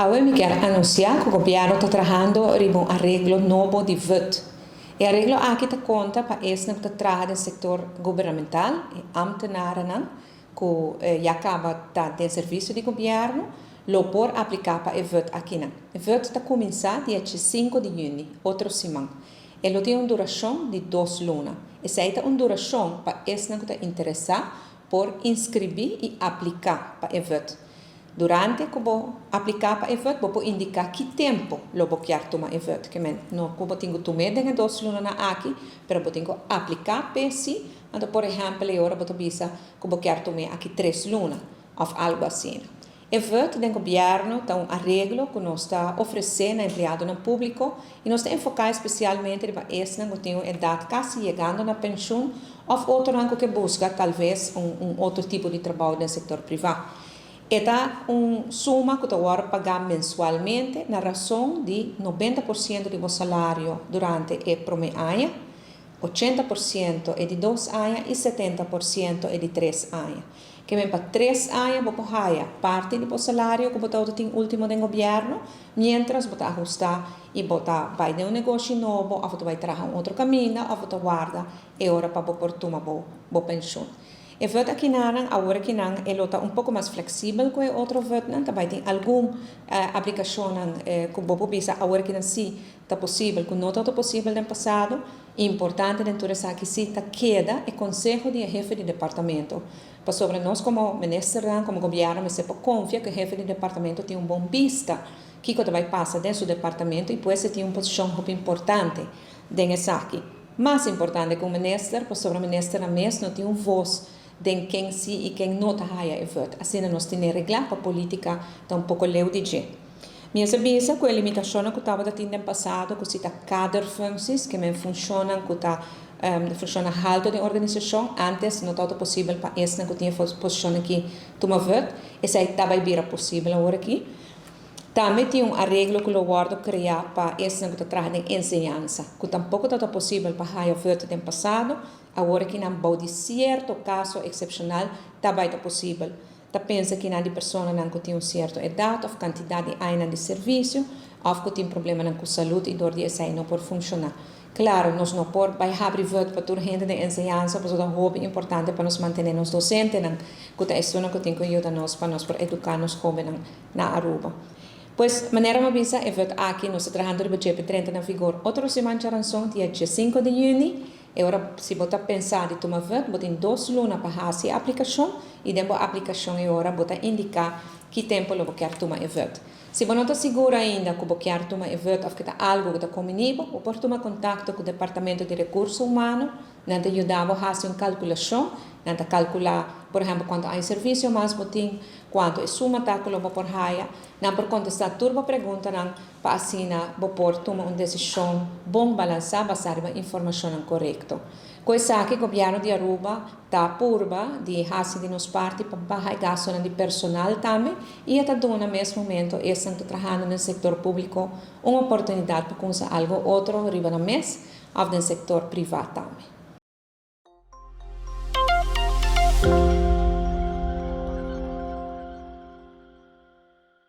Hoy me quero anunciar que o governo está trabalhando em um arreglo novo de VAT. E arreglo aqui está conta para esse que está trabalhando no setor governamental, e ambtenaren que já acaba de serviço de governo, lo por aplicar para o VAT aqui. O VAT está começando dia 5 de junho, outra semana. Ele tem uma duração de 2 lunas. Essa é uma duração para esse que está interessado por inscrever e aplicar para o VAT. Durante que você aplicar para o VAT, você indicar que tempo você quer tomar o VAT. Não você tem que tomar de 2 lunas aqui, mas você tem que aplicar para si. Então, por exemplo, agora você pensa que você quer tomar aqui 3 lunas, ou algo assim. O VAT do governo está um arreglo que nós está oferecendo a empregado no público e nós está enfocado especialmente para esse que tem uma idade quase chegando na pensão ou outro que busca talvez outro tipo de trabalho no setor privado. Esta é uma suma que você vai pagar mensualmente na razão de 90% do seu salário durante o primeiro ano, 80% é de 2 anos e 70% é de 3 anos. Que para 3 anos você paga parte do salário que você tem último do governo, mientras você ajusta e você vai de um negócio novo, ou você vai trabalhar outro caminho, ou você guarda e hora para você tomar a pensão. O VAT aqui agora que ele está um pouco mais flexível que o outro VAT, também tem alguma aplicação que você pensa agora que sim está possível, que não está possível no passado. É importante dentro dessa que sim está queda o conselho de jefe de departamento. Para sobre nós como ministro, como governo, se confia que o jefe de departamento tem bom vista que vai passar dentro do departamento e depois tem uma posição muito importante nessa aqui. Mais importante que o ministro, para sobre o ministro mesmo não tem voz de quem sim e quem não está o VAT. Assim, nós temos regras para a política está um pouco leu de jeito. Minha sabeça que a limitação que estava tendo no passado, que está cada funções que me funcionam, que está funciona alto da organização, antes não estava possível para essa que tinha posição aqui tomar VAT, essa estava vir possível agora aqui. Também tem um arreglo que o governo criou para esse que está trabalhando em ensinança, que tampouco está possível para o VAT no passado, agora que não pode certo caso excepcional, também está possível. Tá pensa que não de pessoa não tem uma certa idade, ou quantidade de anos de serviço, ou que tem problema com saúde e dor de essa não pode funcionar. Claro, nós não podemos abrir VAT para toda a gente de ensinança, mas é muito importante para nós manter os docentes, que é isso que tem que ajudar nós para educar os jovens na Aruba. Pois, maneira uma visa é ver aqui, nós estamos trabalhando no GP30 na vigor. Outra semana de ranção, dia 5 de junho, e agora, se você pensar em tomar VAT, você tem 2 lunas para fazer a aplicação, e depois a aplicação é agora, você indicar que tempo você quer tomar o VAT. Se você não está seguro ainda que você quer tomar o VAT, ou que está algo que está comunível, você pode tomar contato com o Departamento de Recursos Humanos, nós ajudamos a fazer uma calculação, nós calcular, por exemplo, quanto há serviço mais botim, quanto é suma táculo por raia, nós por contestar turba pergunta para assim, você tomar uma decisão bom balançar, baseada na informação correta. Coisa aqui, o governo de Aruba está purba de fazer de nos parte para baixar gasto de personal também e está dando no mesmo momento, esse que trabalhando no setor público, uma oportunidade para começar algo outro, arriba no mês, ou no setor privado também.